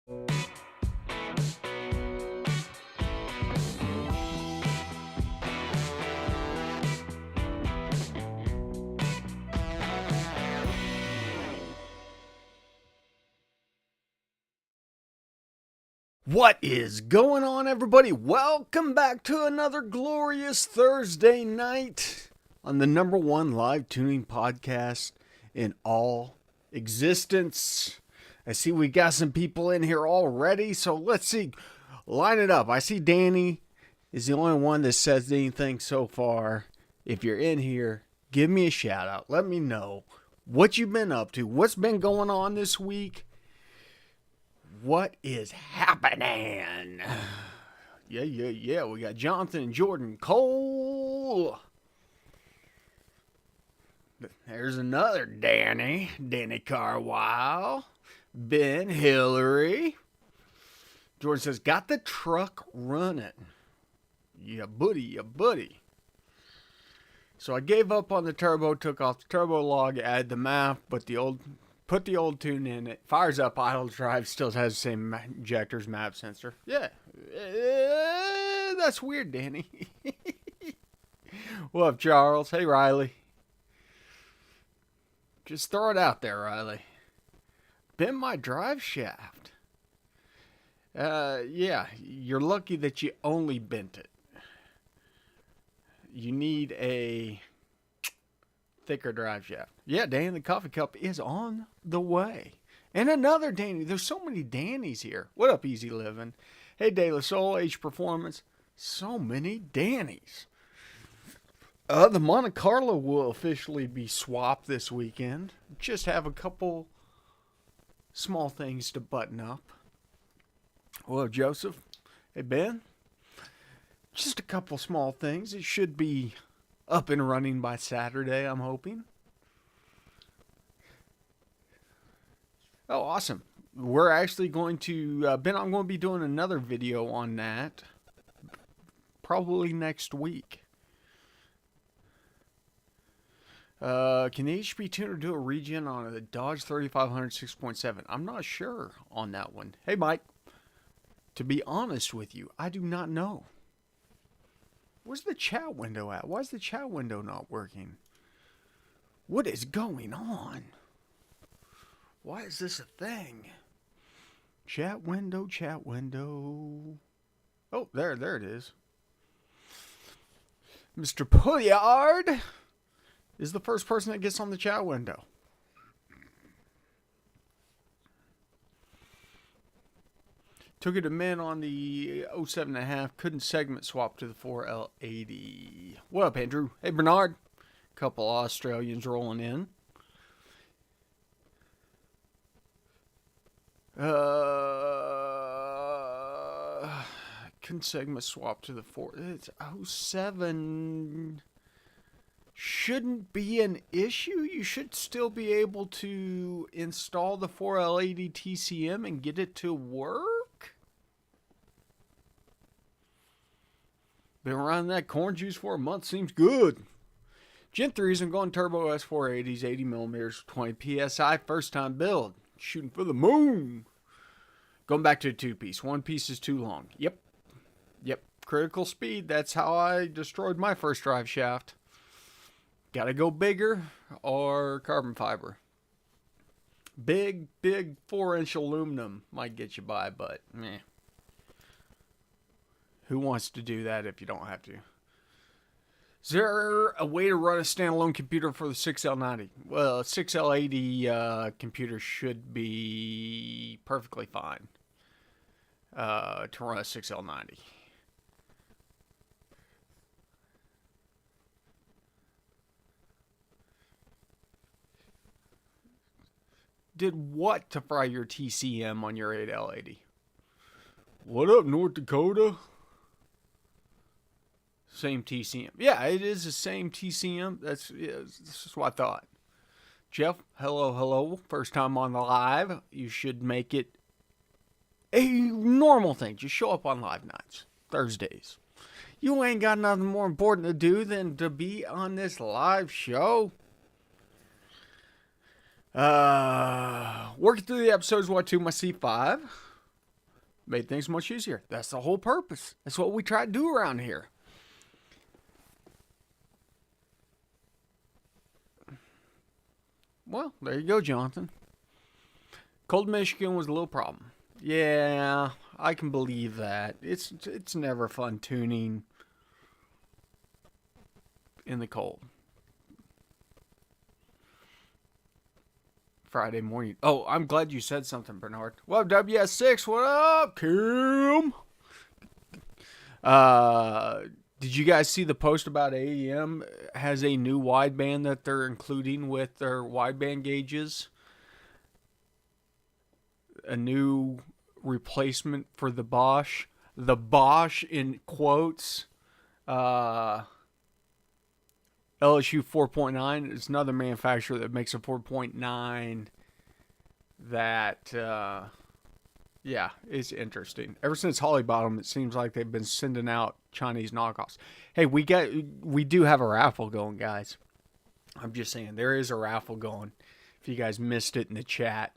What is going on, everybody? Welcome back to another glorious Thursday night on the number one live tuning podcast in all existence. I see we got some people in here already, so let's see. Line it up. I see Danny is the only one that says anything so far. If you're in here, give me a shout out. Let me know what you've been up to, what's been going on this week. What is happening? Yeah. We got Jonathan and Jordan Cole. There's another Danny Carwile. Ben Hillary. Jordan says, got the truck running. Yeah, buddy. So I gave up on the turbo, took off the turbo log, added the map, but put the old tune in, it fires up idle drive, still has the same injectors, map sensor. Yeah. That's weird, Danny. What up, Charles? Hey, Riley. Just throw it out there, Riley. Bend my drive shaft. Yeah, you're lucky that you only bent it. You need a thicker drive shaft. Yeah, Danny, the coffee cup is on the way. And another Danny. There's so many Dannys here. What up, Easy Living? Hey, De La Soul, H Performance. So many Dannys. The Monte Carlo will officially be swapped this weekend. Just have a couple small things to button up. Hello, Joseph. Hey, Ben. Just a couple small things. It should be up and running by Saturday, I'm hoping. Oh, awesome. We're actually going to, I'm going to be doing another video on that probably next week. Can the HP tuner do a regen on a Dodge 3500 6.7? I'm not sure on that one. Hey, Mike. To be honest with you, I do not know. Where's the chat window at? Why is the chat window not working? What is going on? Why is this a thing? Chat window. Oh, there it is. Mr. Pulliard is the first person that gets on the chat window. Took it to men on the 07.5. Couldn't segment swap to the 4L80. What up, Andrew? Hey, Bernard. Couple Australians rolling in. Couldn't segment swap to the 4. It's 07. Shouldn't be an issue. You should still be able to install the 4L80 TCM and get it to work. Been around that corn juice for a month. Seems good. Gen 3s and going turbo S480s, 80mm, 20 PSI. First time build. Shooting for the moon. Going back to a 2-piece. 1 piece is too long. Yep. Critical speed. That's how I destroyed my first drive shaft. Gotta go bigger or carbon fiber. Big 4-inch aluminum might get you by, but meh. Who wants to do that if you don't have to? Is there a way to run a standalone computer for the 6L90? Well, a 6L80 computer should be perfectly fine to run a 6L90. Did what to fry your TCM on your 8L80? What up, North Dakota? Same TCM. Yeah, it is the same TCM. That's what I thought. Jeff, hello. First time on the live. You should make it a normal thing. Just show up on live nights, Thursdays. You ain't got nothing more important to do than to be on this live show. Working through the episodes, what to my C5. Made things much easier. That's the whole purpose. That's what we try to do around here. Well, there you go, Jonathan. Cold Michigan was a little problem. Yeah, I can believe that. It's never fun tuning in the cold. Friday morning. Oh, I'm glad you said something, Bernard. Well, WS6, what up, Kim? Did you guys see the post about AEM has a new wideband that they're including with their wideband gauges? A new replacement for the Bosch. The Bosch in quotes. LSU 4.9 is another manufacturer that makes a 4.9 that, yeah, is interesting. Ever since Holly Bottom, it seems like they've been sending out Chinese knockoffs. Hey, we do have a raffle going, guys. I'm just saying, there is a raffle going. If you guys missed it in the chat.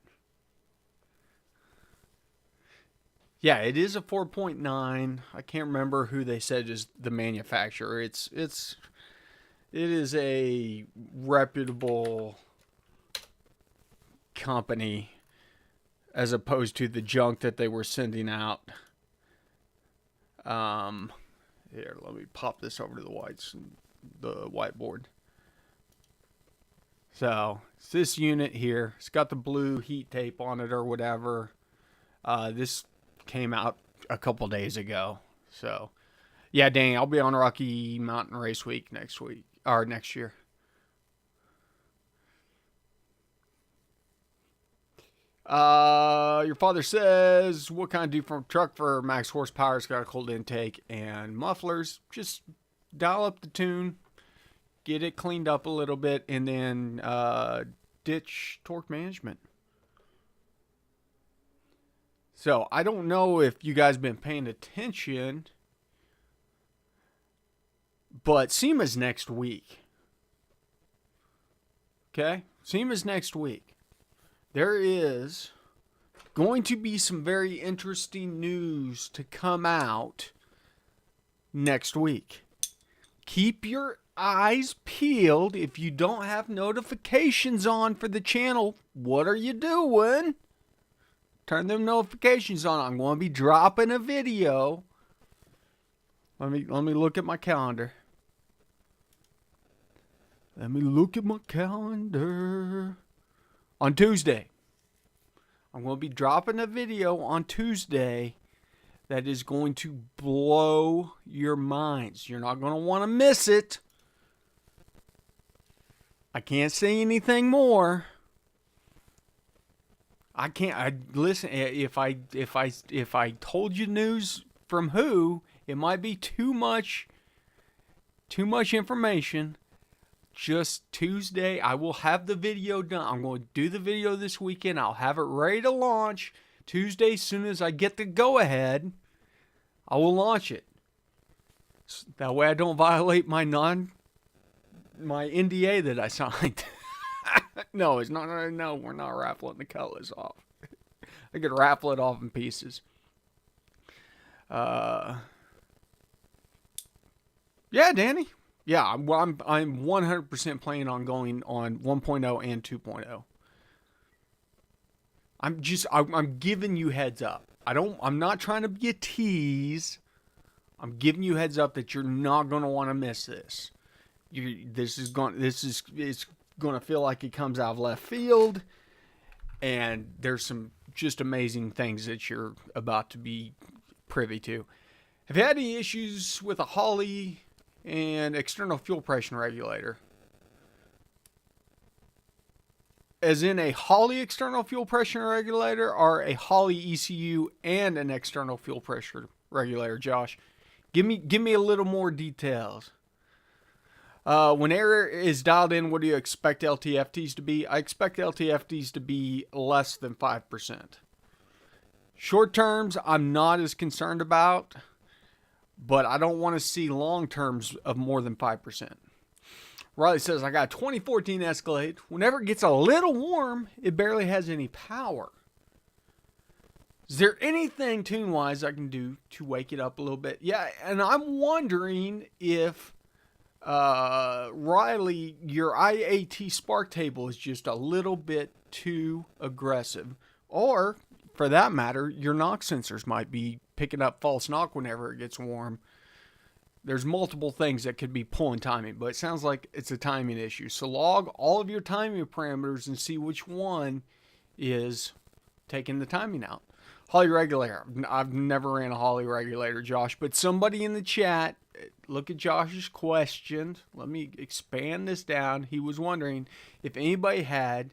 Yeah, it is a 4.9. I can't remember who they said is the manufacturer. It is a reputable company as opposed to the junk that they were sending out. Here, let me pop this over to the whiteboard. So, it's this unit here. It's got the blue heat tape on it or whatever. This came out a couple days ago. So, yeah, Danny, I'll be on Rocky Mountain Race Week next year. Your father says, what kind of different truck for max horsepower? It's got a cold intake and mufflers. Just dial up the tune, get it cleaned up a little bit, and then ditch torque management. So, I don't know if you guys been paying attention, but SEMA's next week. Okay? SEMA's next week. There is going to be some very interesting news to come out next week. Keep your eyes peeled. If you don't have notifications on for the channel, what are you doing? Turn them notifications on. I'm going to be dropping a video. Let me look at my calendar. On Tuesday. I'm going to be dropping a video on Tuesday that is going to blow your minds. You're not going to want to miss it. I can't say anything more. Listen, if I told you news from who, it might be too much information. Just Tuesday, I will have the video done. I'm going to do the video this weekend. I'll have it ready to launch. Tuesday, as soon as I get the go-ahead, I will launch it. That way I don't violate my NDA that I signed. No, it's not. No, we're not raffling the colors off. I could raffle it off in pieces. Yeah, Danny. Yeah, I'm 100% planning on going on 1.0 and 2.0. I'm giving you heads up. I'm not trying to be a tease. I'm giving you heads up that you're not going to want to miss this. It's going to feel like it comes out of left field, and there's some just amazing things that you're about to be privy to. Have you had any issues with a Holley and external fuel pressure regulator? As in a Holley external fuel pressure regulator, or a Holley ECU and an external fuel pressure regulator, Josh? Give me a little more details. When air is dialed in, what do you expect LTFTs to be? I expect LTFTs to be less than 5%. Short terms, I'm not as concerned about, but I don't want to see long terms of more than 5%. Riley says, I got a 2014 Escalade. Whenever it gets a little warm, it barely has any power. Is there anything tune-wise I can do to wake it up a little bit? Yeah, and I'm wondering if Riley, your IAT spark table is just a little bit too aggressive. Or, for that matter, your knock sensors might be picking up false knock whenever it gets warm. There's multiple things that could be pulling timing, but it sounds like it's a timing issue. So log all of your timing parameters and see which one is taking the timing out. Holly regulator. I've never ran a Holly regulator, Josh, but somebody in the chat, look at Josh's question. Let me expand this down. He was wondering if anybody had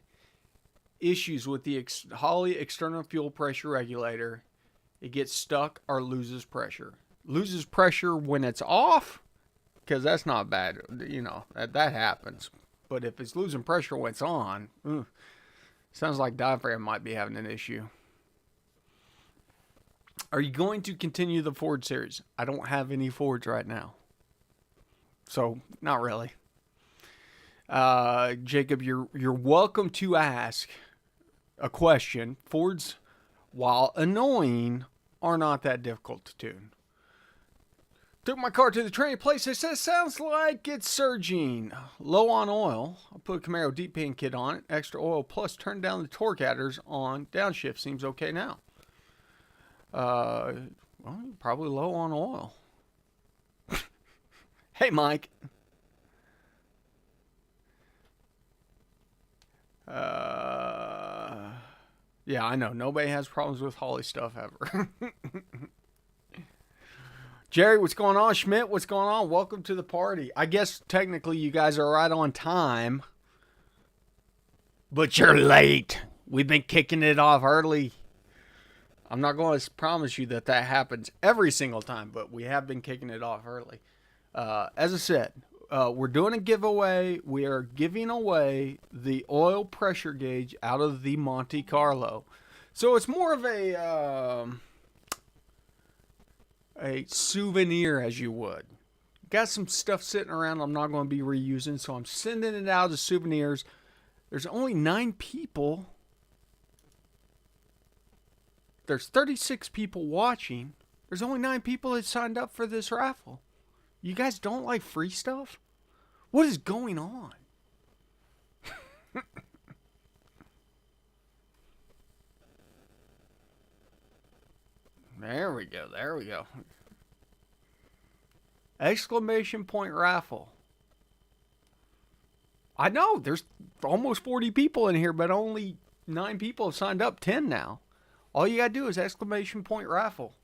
issues with the Holly external fuel pressure regulator. It gets stuck or loses pressure. Loses pressure when it's off, because that's not bad. You know, that happens. But if it's losing pressure when it's on, sounds like diaphragm might be having an issue. Are you going to continue the Ford series? I don't have any Fords right now. So, not really. Jacob, you're welcome to ask a question. Fords, while annoying, are not that difficult to tune. Took my car to the training place. It says, sounds like it's surging. Low on oil. I'll put a Camaro deep pan kit on it. Extra oil plus turn down the torque adders on downshift. Seems okay now. Well, probably low on oil. Hey, Mike. Yeah, I know. Nobody has problems with Holly stuff ever. Jerry, what's going on? Schmidt, what's going on? Welcome to the party. I guess technically you guys are right on time, but you're late. We've been kicking it off early. I'm not going to promise you that happens every single time, but we have been kicking it off early. As I said, we're doing a giveaway. We are giving away the oil pressure gauge out of the Monte Carlo. So it's more of a souvenir, as you would. Got some stuff sitting around I'm not going to be reusing, so I'm sending it out as souvenirs. There's only 9 people. There's 36 people watching. There's only 9 people that signed up for this raffle. You guys don't like free stuff? What is going on? There we go. There we go. Exclamation point raffle. I know there's almost 40 people in here, but only 9 people have signed up. 10 now. All you gotta do is exclamation point raffle.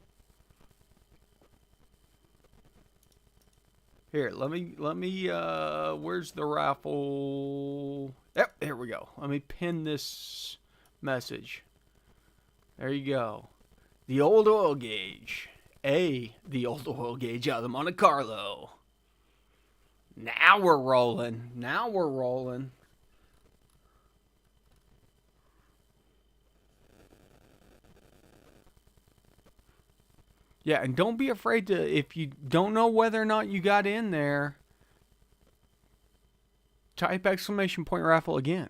Here, let me, where's the raffle? Yep, there we go. Let me pin this message. There you go. The old oil gauge. The old oil gauge out of the Monte Carlo. Now we're rolling. Now we're rolling. Yeah, and don't be afraid to, if you don't know whether or not you got in there, type exclamation point raffle again.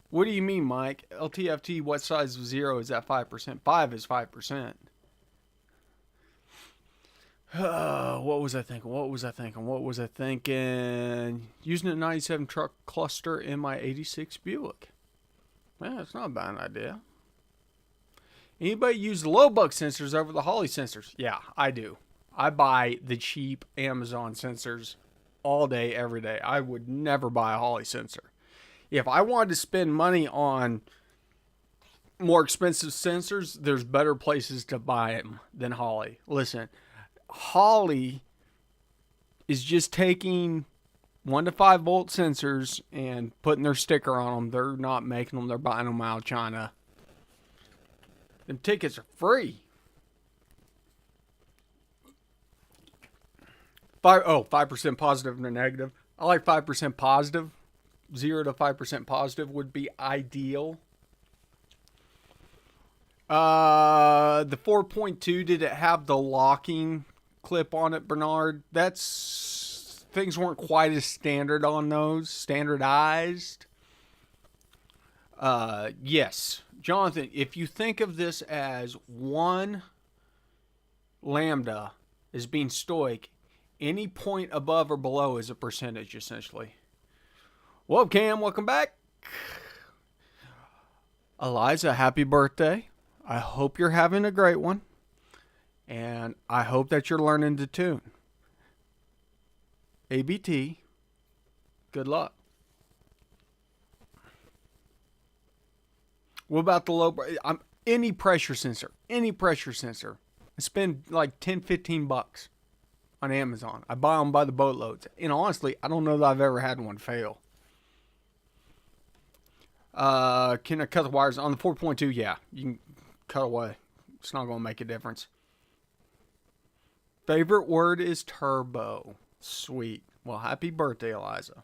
What do you mean, Mike? LTFT, what size of 0 is that 5%? 5 is 5%. What was I thinking? Using a 97 truck cluster in my 86 Buick. Yeah, that's not a bad idea. Anybody use low buck sensors over the Holly sensors? Yeah, I do. I buy the cheap Amazon sensors all day, every day. I would never buy a Holly sensor. If I wanted to spend money on more expensive sensors, there's better places to buy them than Holly. Listen, Holly is just taking 1 to 5 volt sensors and putting their sticker on them. They're not making them. They're buying them out of China. Them tickets are free. 5% positive and negative. I like 5% positive. 0 to 5% positive would be ideal. The 4.2, did it have the locking clip on it, Bernard? That's things weren't quite as standardized. Yes, Jonathan, if you think of this as one lambda as being stoic, any point above or below is a percentage, essentially. Well, Cam, welcome back. Eliza, happy birthday. I hope you're having a great one. And I hope that you're learning to tune. ABT, good luck. What about the low? Any pressure sensor. I spend like $10-15 on Amazon. I buy them by the boatloads. And honestly, I don't know that I've ever had one fail. Can I cut the wires on the 4.2? Yeah, you can cut away. It's not going to make a difference. Favorite word is turbo. Sweet. Well, happy birthday, Eliza.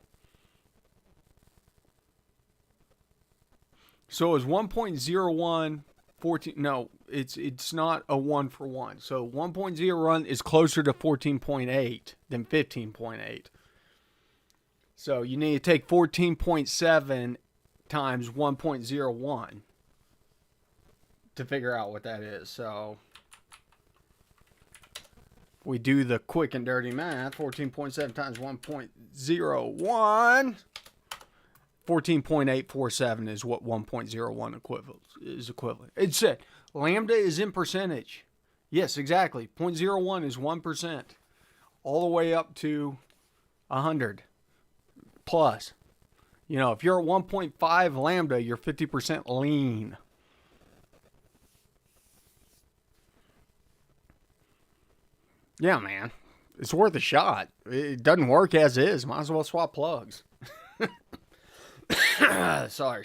So is 1.01 14? No, it's not a 1 for 1. So 1.01 is closer to 14.8 than 15.8. So you need to take 14.7 times 1.01 to figure out what that is. So we do the quick and dirty math. 14.7 times 1.01. 14.847 is what 1.01 is equivalent. It said lambda is in percentage. Yes, exactly. 0.01 is 1%. All the way up to 100 plus. You know, if you're at 1.5 lambda, you're 50% lean. Yeah, man. It's worth a shot. It doesn't work as is. Might as well swap plugs. Sorry.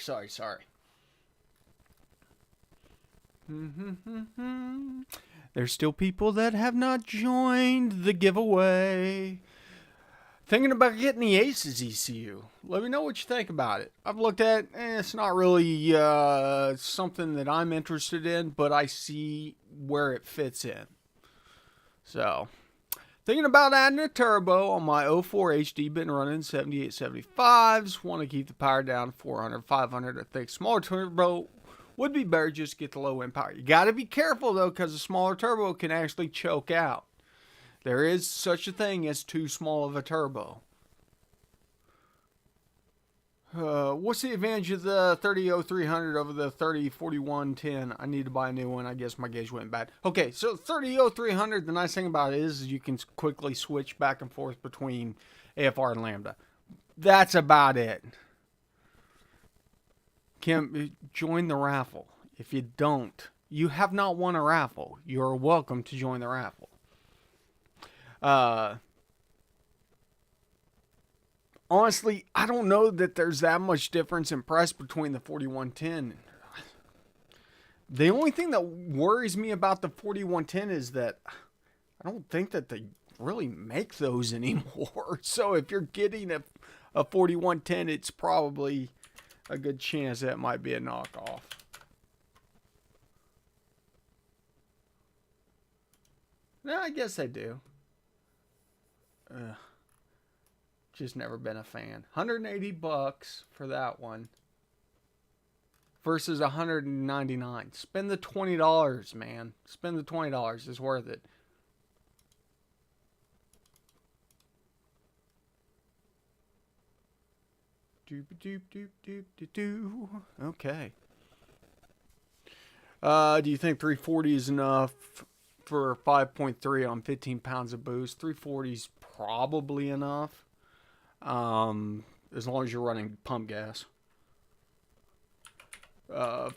There's still people that have not joined the giveaway. Thinking about getting the Aces ECU. Let me know what you think about it. I've looked at it. It's not really something that I'm interested in, but I see where it fits in. So, thinking about adding a turbo on my 04 HD. Been running 7875s. Want to keep the power down to 400, 500. I think smaller turbo would be better. Just get the low end power. You got to be careful though, because a smaller turbo can actually choke out. There is such a thing as too small of a turbo. What's the advantage of the 300300 over the 304110? I need to buy a new one. I guess my gauge went bad. Okay, so 300300, the nice thing about it is you can quickly switch back and forth between AFR and Lambda. That's about it. Kim, join the raffle. If you don't, you have not won a raffle. You're welcome to join the raffle. Honestly, I don't know that there's that much difference in price between the 4110. The only thing that worries me about the 4110 is that I don't think that they really make those anymore. So if you're getting a 4110, it's probably a good chance that it might be a knockoff. No, I guess they do. Just never been a fan. $180 for that one versus $199. Spend the $20, man. Spend the $20. It's worth it. Doop doop doop doop doop doo. Okay. Do you think 340 is enough for 5.3 on 15 pounds of boost? 340 is probably enough. As long as you're running pump gas.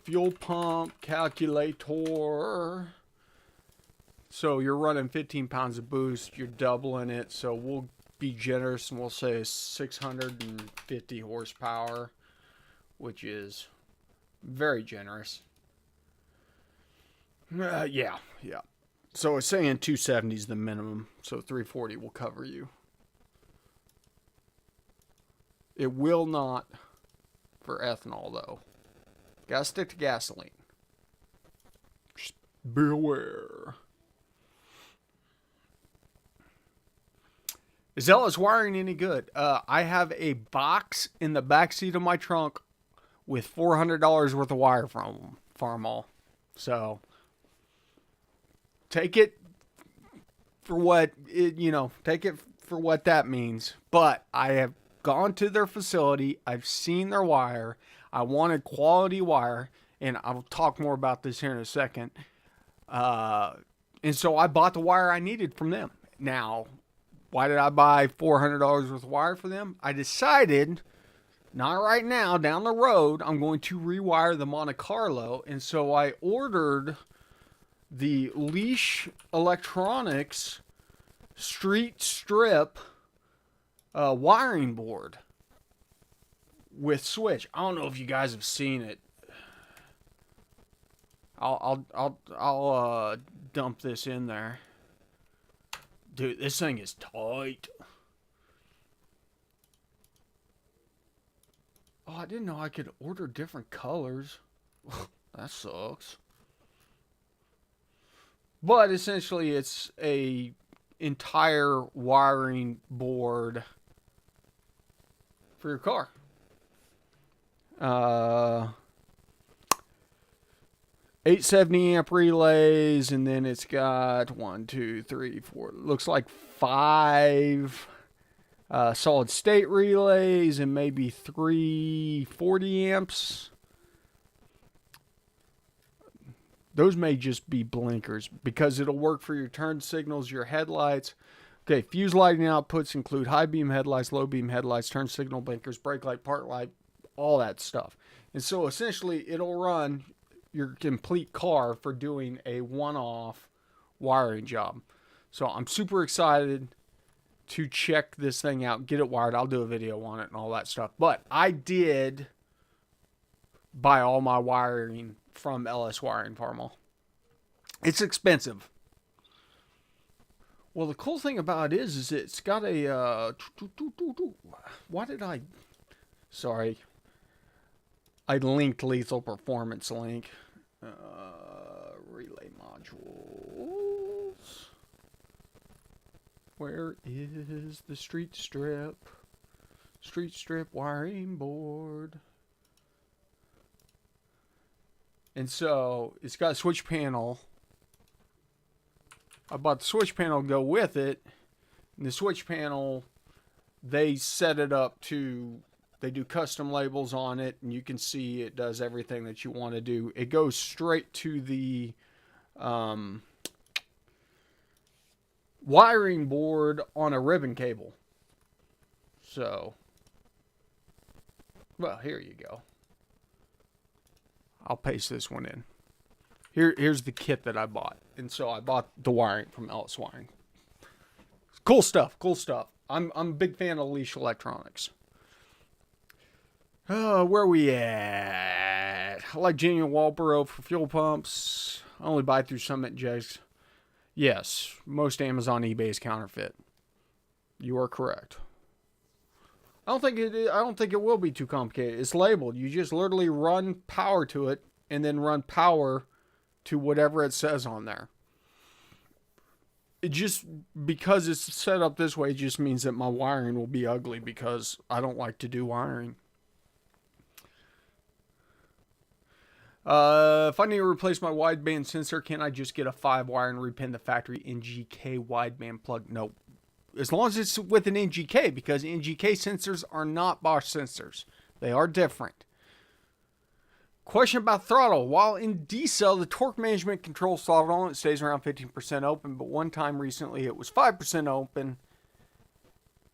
Fuel pump calculator. So you're running 15 pounds of boost. You're doubling it. So we'll be generous and we'll say 650 horsepower, which is very generous. Yeah. So it's saying 270 is the minimum. So 340 will cover you. It will not for ethanol, though. Gotta stick to gasoline. Just be aware. Is LS wiring any good? I have a box in the back seat of my trunk with $400 worth of wire from Farmall. So take it for what take it for what that means. But I have gone to their facility. I've seen their wire. I wanted quality wire, and I'll talk more about this here in a second. And so I bought the wire I needed from them. Now, why did I buy $400 worth of wire for them? I decided, not right now, down the road, I'm going to rewire the Monte Carlo. And so I ordered the Leash Electronics Street Strip wiring board with switch. I don't know if you guys have seen it. I'll dump this in there. Dude, this thing is tight. Oh, I didn't know I could order different colors. That sucks. But essentially, it's a entire wiring board for your car. 870 amp relays, and then it's got 1, 2, 3, 4. Looks like 5 solid state relays and maybe 3 40 amps. Those may just be blinkers because it'll work for your turn signals, your headlights. Okay, fuse lighting outputs include high beam headlights, low beam headlights, turn signal blinkers, brake light, park light, all that stuff. And so essentially it'll run your complete car for doing a one-off wiring job. So I'm super excited to check this thing out, get it wired. I'll do a video on it and all that stuff. But I did buy all my wiring from LS Wiring Farmall. It's expensive. Well, the cool thing about it is it's got a sorry, I linked Lethal Performance link. Relay modules. Where is the street strip wiring board? And so it's got a switch panel. I bought the switch panel to go with it. And the switch panel, they set it up to, they do custom labels on it, and you can see it does everything that you want to do. It goes straight to the wiring board on a ribbon cable. So, well, here you go. I'll paste this one in. Here's the kit that I bought. And so I bought the wiring from LS Wiring. Cool stuff, cool stuff. I'm a big fan of Leash Electronics. Where we at? I like genuine Walboro for fuel pumps. I only buy through Summit Jigs. Yes, most Amazon eBay is counterfeit. You are correct. I don't think it will be too complicated. It's labeled. You just literally run power to it and then run power to whatever it says on there. It just, because it's set up this way, just means that my wiring will be ugly because I don't like to do wiring. If I need to replace my wideband sensor, can I just get a 5-wire and repin the factory NGK wideband plug? Nope. As long as it's with an NGK, because NGK sensors are not Bosch sensors. They are different. Question about throttle. While in D-cell, the torque management controls throttle and it stays around 15% open, but one time recently it was 5% open.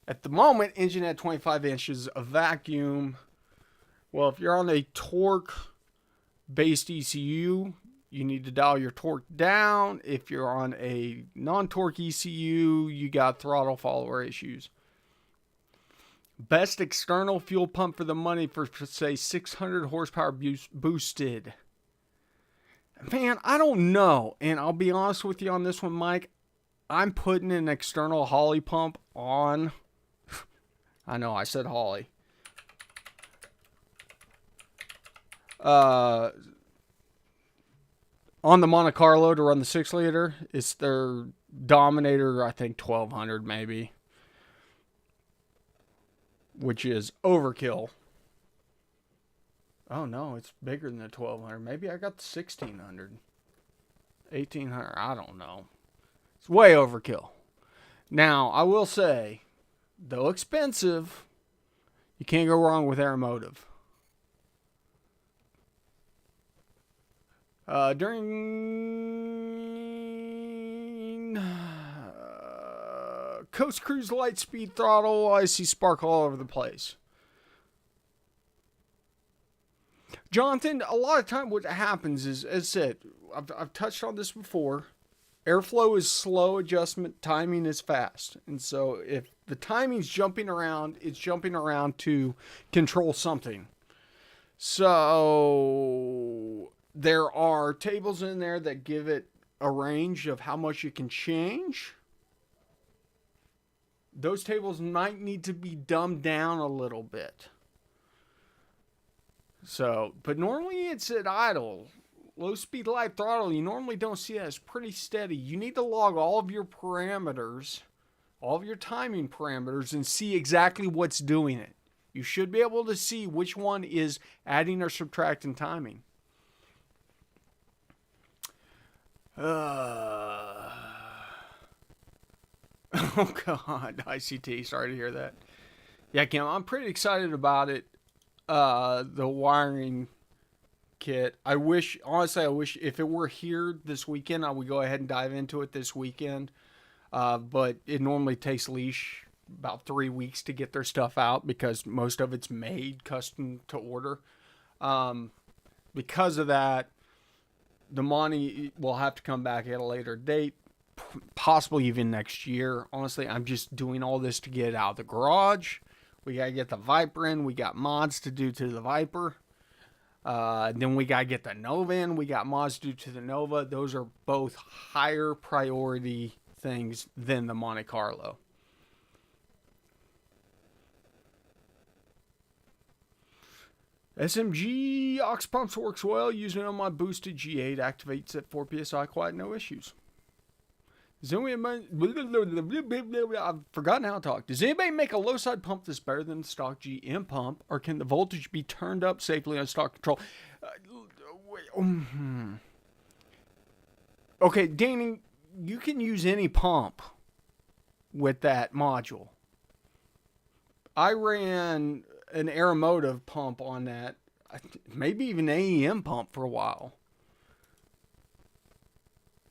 At the moment, engine at 25 inches of vacuum. Well, if you're on a torque-based ECU, you need to dial your torque down. If you're on a non-torque ECU, you got throttle follower issues. Best external fuel pump for the money for, say, 600 horsepower boosted. Man, I don't know. And I'll be honest with you on this one, Mike. I'm putting an external Holley pump on. I know, I said Holley. On the Monte Carlo to run the 6-liter. It's their Dominator, I think 1200 maybe. which is overkill. Oh no, it's bigger than the 1200. Maybe I got the 1600. 1800, I don't know. It's way overkill. Now, I will say, though expensive, you can't go wrong with Aeromotive. During Coast Cruise Light Speed Throttle, I see sparkle all over the place. Jonathan, a lot of time what happens is, as I said, I've touched on this before. Airflow is slow adjustment, timing is fast. And so if the timing's jumping around, it's jumping around to control something. So there are tables in there that give it a range of how much you can change. Those tables might need to be dumbed down a little bit. So, but normally it's at idle. Low speed light throttle, you normally don't see that. It's pretty steady. You need to log all of your parameters, all of your timing parameters, and see exactly what's doing it. You should be able to see which one is adding or subtracting timing. Oh God, ICT, sorry to hear that. Yeah, Kim, I'm pretty excited about it. The wiring kit. I wish if it were here this weekend, I would go ahead and dive into it this weekend. But it normally takes Leash about 3 weeks to get their stuff out because most of it's made custom to order. Because of that, the money will have to come back at a later date, possibly even next year. Honestly, I'm just doing all this to get it out of the garage. We got to get the Viper in. We got mods to do to the Viper. Then we got to get the Nova in. We got mods to do to the Nova. Those are both higher priority things than the Monte Carlo. SMG aux pumps works well. Using it on my boosted G8. Activates at 4 PSI quiet. No issues. I've forgotten how to talk. Does anybody make a low side pump that's better than the stock GM pump, or can the voltage be turned up safely on stock control? Okay, Danny, you can use any pump with that module. I ran an Aeromotive pump on that, maybe even an AEM pump for a while.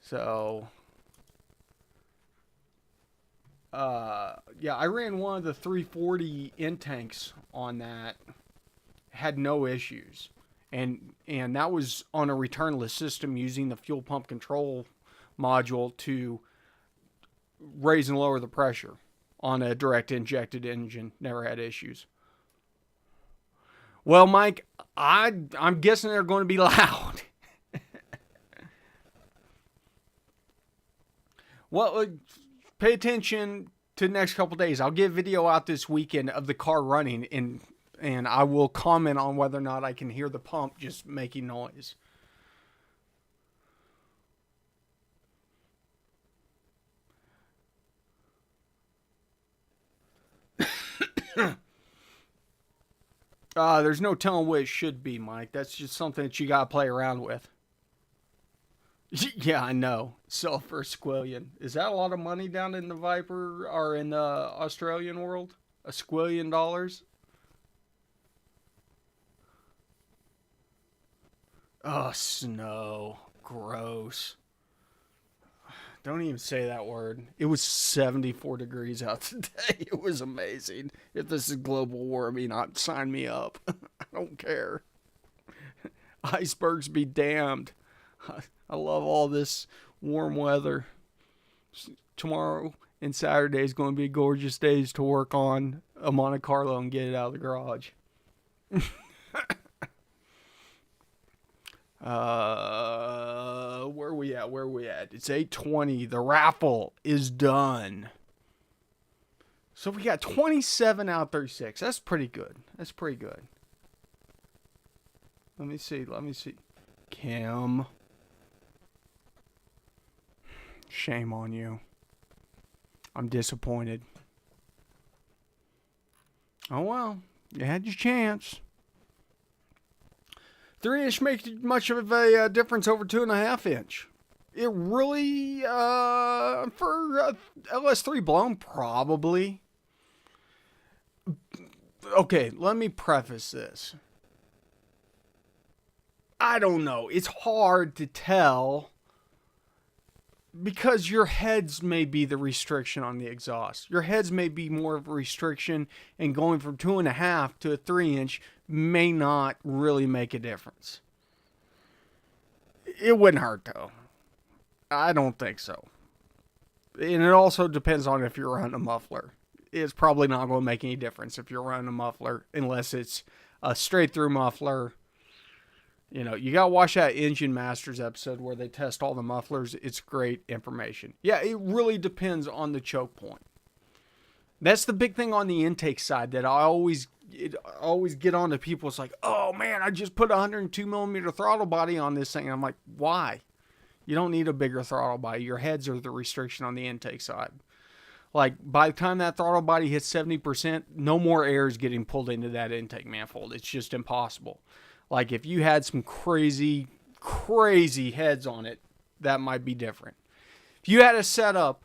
So... yeah, I ran one of the 340 in-tanks on that. Had no issues. And that was on a returnless system using the fuel pump control module to raise and lower the pressure on a direct injected engine. Never had issues. Well, Mike, I'm guessing they're going to be loud. Well, pay attention to the next couple days. I'll get a video out this weekend of the car running, and I will comment on whether or not I can hear the pump just making noise. There's no telling what it should be, Mike. That's just something that you got to play around with. Yeah, I know. Sell for a squillion. Is that a lot of money down in the Viper or in the Australian world? $1 squillion? Oh, snow. Gross. Don't even say that word. It was 74 degrees out today. It was amazing. If this is global warming, sign me up. I don't care. Icebergs be damned. I love all this warm weather. Tomorrow and Saturday is going to be gorgeous days to work on a Monte Carlo and get it out of the garage. Where are we at? It's 8:20. The raffle is done. So we got 27 out of 36. That's pretty good. Let me see. Kim. Shame on you. I'm disappointed. Oh, well, you had your chance. 3-inch makes much of a difference over 2.5-inch. It really, for LS3 blown, probably. Okay, let me preface this. I don't know. It's hard to tell because your heads may be the restriction on the exhaust. Your heads may be more of a restriction, and going from 2.5 to a 3-inch may not really make a difference. It wouldn't hurt though. I don't think so. And it also depends on if you're running a muffler. It's probably not going to make any difference if you're running a muffler unless it's a straight through muffler. You know, you got to watch that Engine Masters episode where they test all the mufflers. It's great information. Yeah, it really depends on the choke point. That's the big thing on the intake side that I always get on to people. It's like, oh man, I just put a 102 millimeter throttle body on this thing. I'm like, why? You don't need a bigger throttle body. Your heads are the restriction on the intake side. Like, by the time that throttle body hits 70%, no more air is getting pulled into that intake manifold. It's just impossible. Like, if you had some crazy, crazy heads on it, that might be different. If you had a setup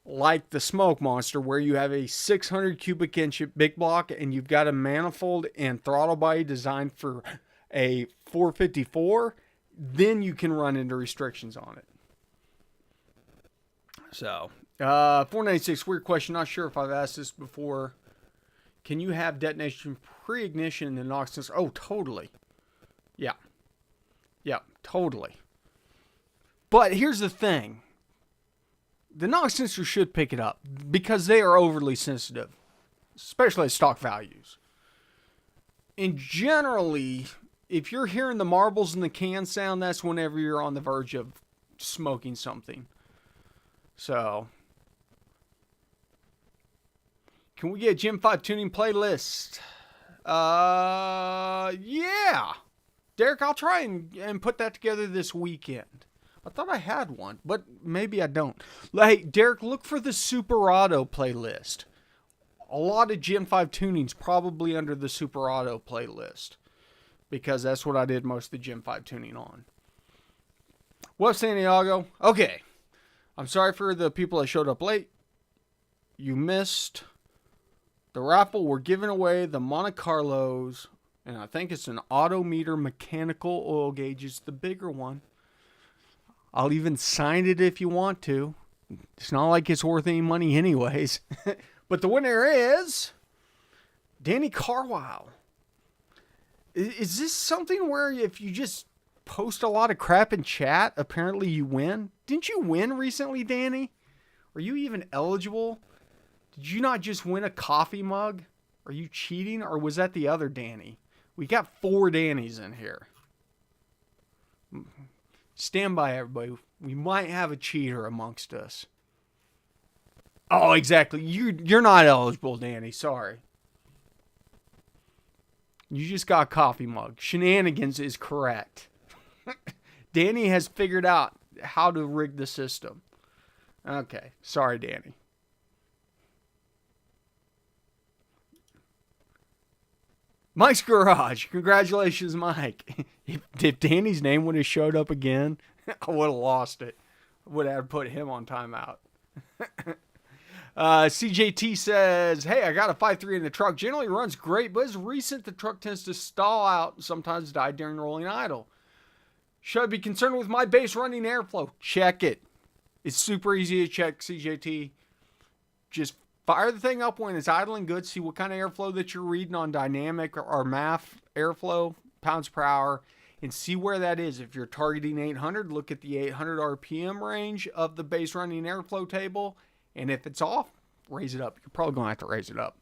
like the Smoke Monster, where you have a 600 cubic inch big block and you've got a manifold and throttle body designed for a 454, then you can run into restrictions on it. So, 496, weird question. Not sure if I've asked this before. Can you have detonation pre-ignition in the NOx sensor? Oh, totally. Yeah, totally. But here's the thing. The NOx sensor should pick it up because they are overly sensitive, especially at stock values. And generally, if you're hearing the marbles in the can sound, that's whenever you're on the verge of smoking something. So, can we get a Gen 5 tuning playlist? Yeah. Derek, I'll try and put that together this weekend. I thought I had one, but maybe I don't. Hey, Derek, look for the Super Auto playlist. A lot of Gen 5 tunings probably under the Super Auto playlist, because that's what I did most of the Gen 5 tuning on. What's Santiago? Okay. I'm sorry for the people that showed up late. You missed the raffle. We're giving away the Monte Carlos, and I think it's an Autometer mechanical oil gauge. It's the bigger one. I'll even sign it if you want to. It's not like it's worth any money anyways. But the winner is Danny Carwile. Is this something where if you just post a lot of crap in chat, apparently you win? Didn't you win recently, Danny? Are you even eligible? Did you not just win a coffee mug? Are you cheating, or was that the other Danny? We got 4 Dannys in here. Stand by, everybody. We might have a cheater amongst us. Oh, exactly. You're not eligible, Danny. Sorry. You just got a coffee mug. Shenanigans is correct. Danny has figured out how to rig the system. Okay. Sorry, Danny. Mike's Garage. Congratulations, Mike. If Danny's name would have showed up again, I would have lost it. I would have put him on timeout. CJT says, hey, I got a 5.3 in the truck. Generally runs great, but as recent, the truck tends to stall out and sometimes die during rolling idle. Should I be concerned with my base running airflow? Check it. It's super easy to check, CJT. Just fire the thing up when it's idling good. See what kind of airflow that you're reading on dynamic or MAF airflow, pounds per hour, and see where that is. If you're targeting 800, look at the 800 RPM range of the base running airflow table. And if it's off, raise it up. You're probably going to have to raise it up.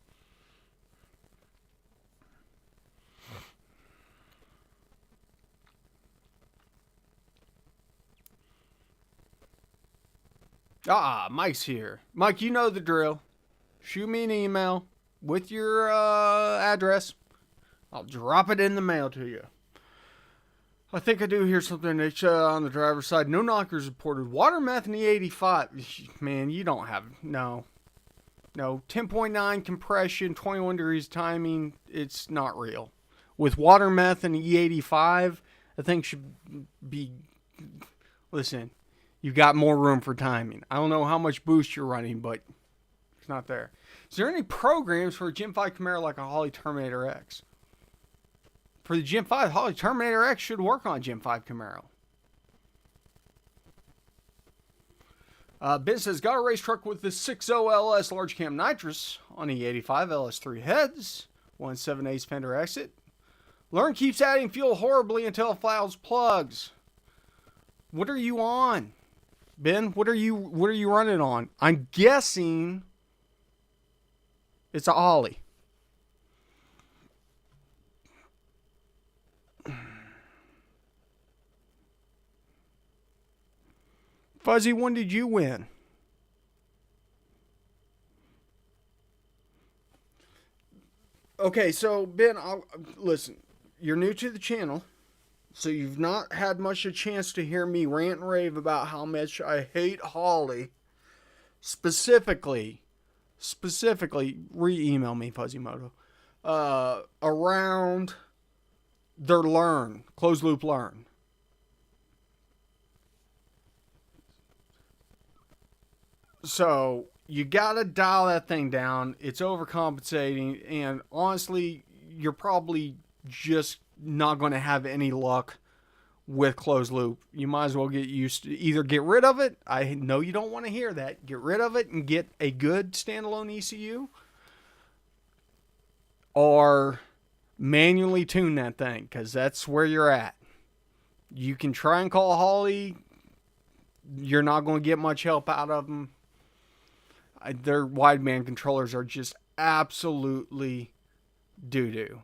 Mike's here. Mike, you know the drill. Shoot me an email with your address. I'll drop it in the mail to you. I think I do hear something that's on the driver's side. No knockers reported. Water meth in the 85. Man, you don't have... No. No, 10.9 compression, 21 degrees timing, it's not real. With water meth and E85, I think should be, listen, you got more room for timing. I don't know how much boost you're running, but it's not there. Is there any programs for a Gen 5 Camaro like a Holley Terminator X? For the Gen 5, Holley Terminator X should work on Gen 5 Camaro. Ben says, got a race truck with the 6.0 LS large cam nitrous on E85 LS3 heads, 1.7/8 fender exit. Learn keeps adding fuel horribly until it fouls plugs. What are you on, Ben? What are you running on? I'm guessing it's a Holley. Fuzzy, when did you win? Okay, so Ben, listen, you're new to the channel, so you've not had much a chance to hear me rant and rave about how much I hate Holley. Specifically, re-email me, Fuzzymoto, around their closed loop learn. So you gotta dial that thing down. It's overcompensating, and honestly, you're probably just not going to have any luck with closed loop. You might as well get used to either get rid of it. I know you don't want to hear that. Get rid of it and get a good standalone ECU, or manually tune that thing, because that's where you're at. You can try and call Holley. You're not going to get much help out of them. Their wideband controllers are just absolutely doo-doo.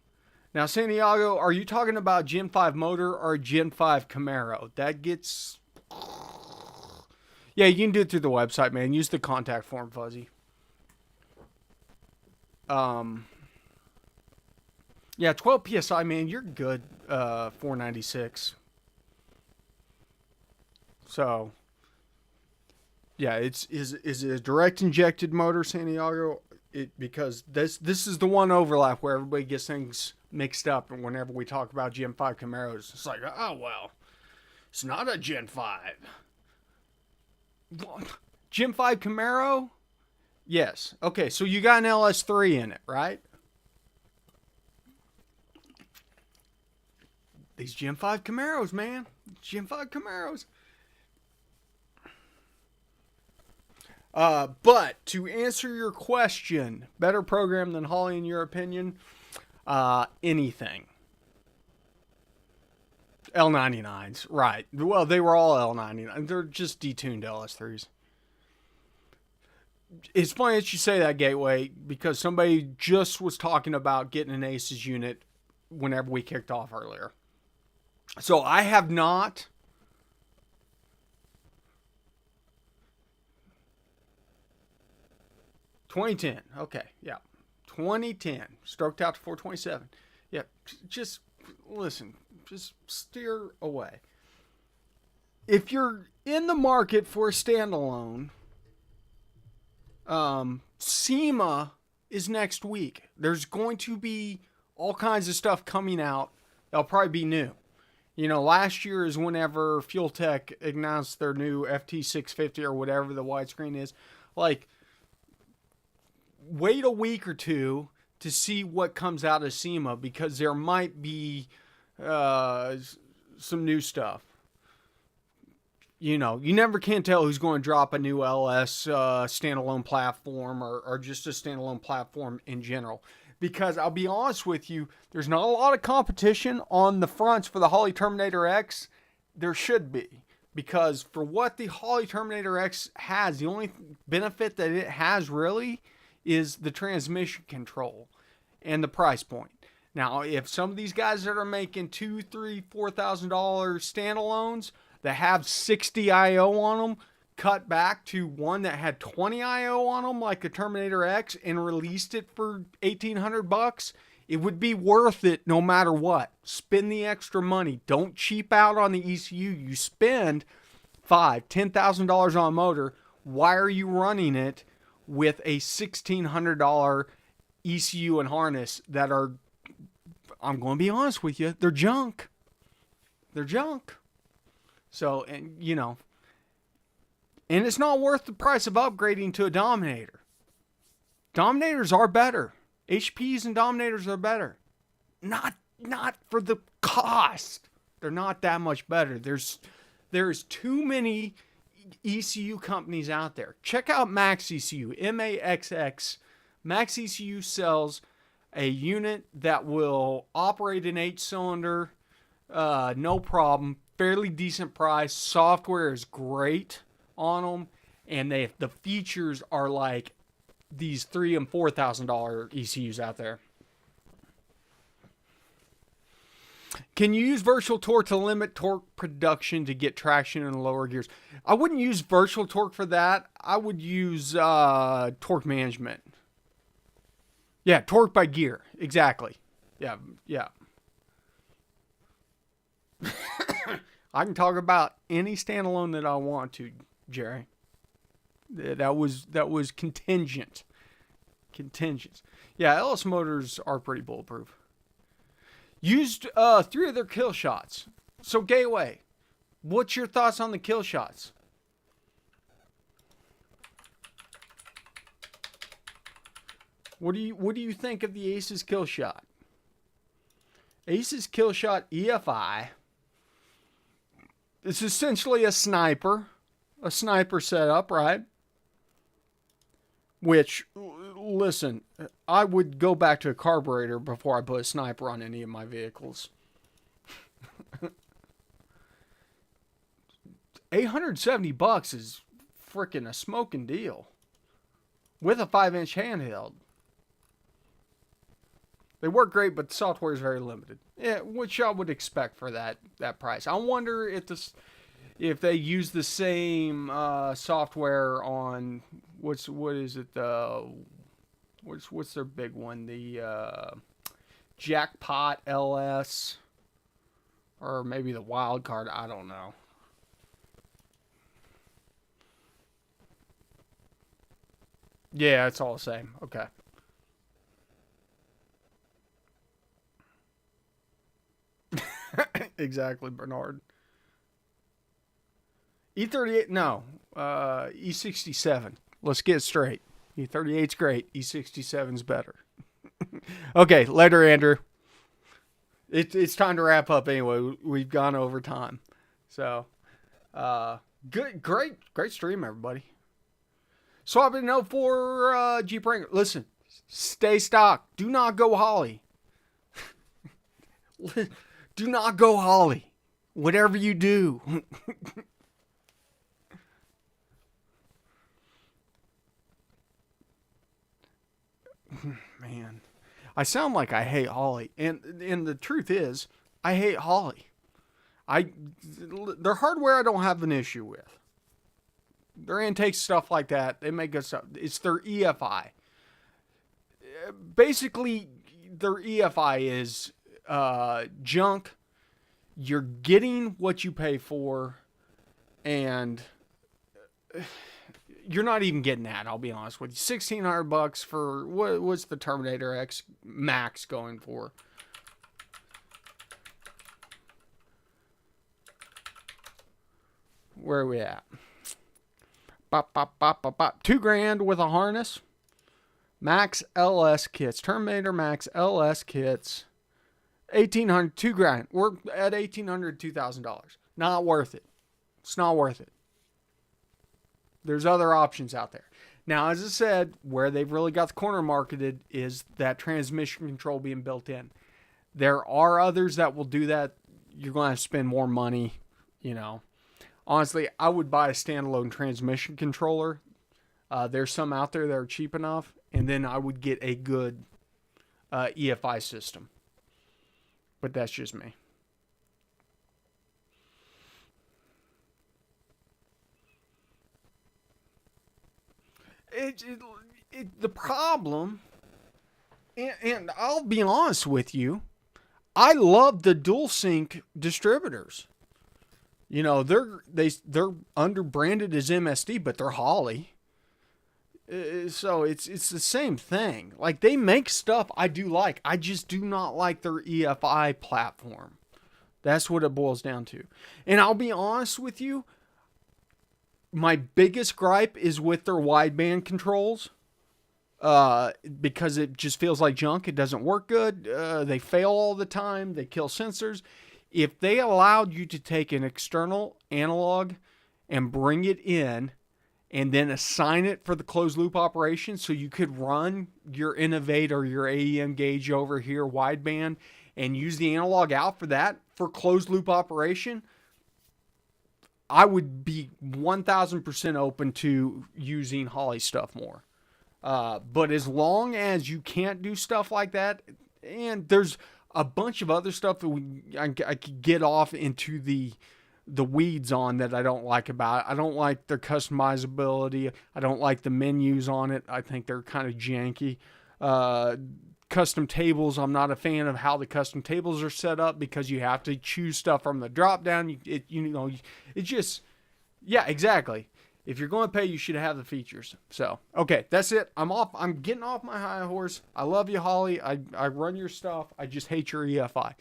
Now, Santiago, are you talking about Gen 5 motor or Gen 5 Camaro? That gets... Yeah, you can do it through the website, man. Use the contact form, Fuzzy. Yeah, 12 PSI, man, you're good. 496. So... Yeah, is it a direct injected motor, Santiago? Because this is the one overlap where everybody gets things mixed up, and whenever we talk about Gen 5 Camaros, it's like, oh well, it's not a Gen 5. Gen 5 Camaro? Yes. Okay, so you got an LS3 in it, right? These Gen 5 Camaros, man. Gen 5 Camaros. But to answer your question, better program than Holley in your opinion? Anything. L99s, right. Well, they were all L99. They're just detuned LS3s. It's funny that you say that, Gateway, because somebody just was talking about getting an ACES unit whenever we kicked off earlier. So I have not... 2010. Okay, yeah. 2010. Stroked out to 427. Yeah, just listen. Just steer away. If you're in the market for a standalone, SEMA is next week. There's going to be all kinds of stuff coming out. That'll probably be new. You know, last year is whenever Fuel Tech announced their new FT650 or whatever the widescreen is. Like, wait a week or two to see what comes out of SEMA, because there might be some new stuff. You know, you never can tell who's going to drop a new LS standalone platform or just a standalone platform in general. Because I'll be honest with you, there's not a lot of competition on the fronts for the Holley Terminator X. There should be. Because for what the Holley Terminator X has, the only benefit that it has really is the transmission control and the price point. Now, if some of these guys that are making $2,000, $3,000, $4,000 standalones that have 60 I/O on them cut back to one that had 20 I/O on them, like the Terminator X, and released it for $1,800, it would be worth it no matter what. Spend the extra money. Don't cheap out on the ECU. You spend $5,000, $10,000 on a motor. Why are you running it with a $1,600 ECU and harness that are, I'm going to be honest with you, they're junk. They're junk. So, and and it's not worth the price of upgrading to a Dominator. Dominators are better. HPs and Dominators are better. Not for the cost. They're not that much better. There's too many ECU companies out there. Check out Max ECU, MAXX. Max ECU sells a unit that will operate an 8-cylinder, no problem, fairly decent price. Software is great on them, and the features are like these $3,000 and $4,000 ECUs out there. Can you use virtual torque to limit torque production to get traction in the lower gears? I wouldn't use virtual torque for that. I would use torque management. Yeah, torque by gear. Exactly. Yeah. I can talk about any standalone that I want to, Jerry. That was contingent. Contingents. Yeah, LS motors are pretty bulletproof. Used 3 of their kill shots. So Gateway, what's your thoughts on the kill shots? What do you think of the Ace's kill shot? Ace's kill shot EFI. It's essentially a sniper setup, right? Which, listen, I would go back to a carburetor before I put a sniper on any of my vehicles. $870 is freaking a smoking deal. With a 5-inch handheld. They work great, but the software is very limited. Yeah, which I would expect for that price. I wonder if they use the same software on what's their big one, the Jackpot LS, or maybe the Wild Card. I don't know. Yeah, it's all the same. Okay. Exactly, Bernard. E38, no. E67. Let's get it straight. E38's great. E67's better. Okay, later, Andrew. It's time to wrap up anyway. We've gone over time. So, great stream, everybody. Swapping out for Jeep Wrangler. Listen, stay stock. Do not go Holly. Do not go Holly. Whatever you do. Man, I sound like I hate Holly, and the truth is, I hate Holly. Their hardware I don't have an issue with. Their intake stuff like that, they make good stuff. It's their EFI. Basically, their EFI is junk. You're getting what you pay for, and you're not even getting that. I'll be honest with you. $1,600 for what's the Terminator X Max going for? Where are we at? $2,000 with a harness. Max LS kits. Terminator Max LS kits. $1,800, $2,000. We're at $1,800, $2,000. Not worth it. It's not worth it. There's other options out there. Now, as I said, where they've really got the corner marketed is that transmission control being built in. There are others that will do that. You're going to have to spend more money, Honestly, I would buy a standalone transmission controller. There's some out there that are cheap enough. And then I would get a good EFI system. But that's just me. The problem, and I'll be honest with you, I love the dual sync distributors. They're under branded as MSD, but they're Holley. So it's the same thing. Like, they make stuff I do like. I just do not like their EFI platform. That's what it boils down to. And I'll be honest with you, my biggest gripe is with their wideband controls. Because it just feels like junk. It doesn't work good. They fail all the time. They kill sensors. If they allowed you to take an external analog and bring it in and then assign it for the closed loop operation, so you could run your Innovate or your AEM gauge over here wideband and use the analog out for that for closed loop operation, I would be 1000% open to using Holley stuff more. But as long as you can't do stuff like that, and there's a bunch of other stuff that I could get off into the weeds on that I don't like about it. I don't like their customizability. I don't like the menus on it. I think they're kind of janky. Custom tables, I'm not a fan of how the custom tables are set up because you have to choose stuff from the drop down. It's just, yeah, exactly. If you're going to pay, you should have the features. So, okay, that's it. I'm off. I'm getting off my high horse. I love you, Holley. I run your stuff. I just hate your EFI.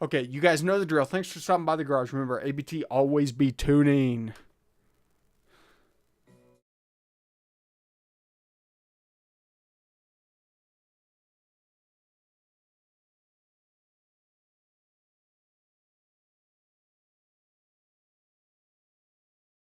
Okay, you guys know the drill. Thanks for stopping by the garage. Remember, ABT, always be tuning.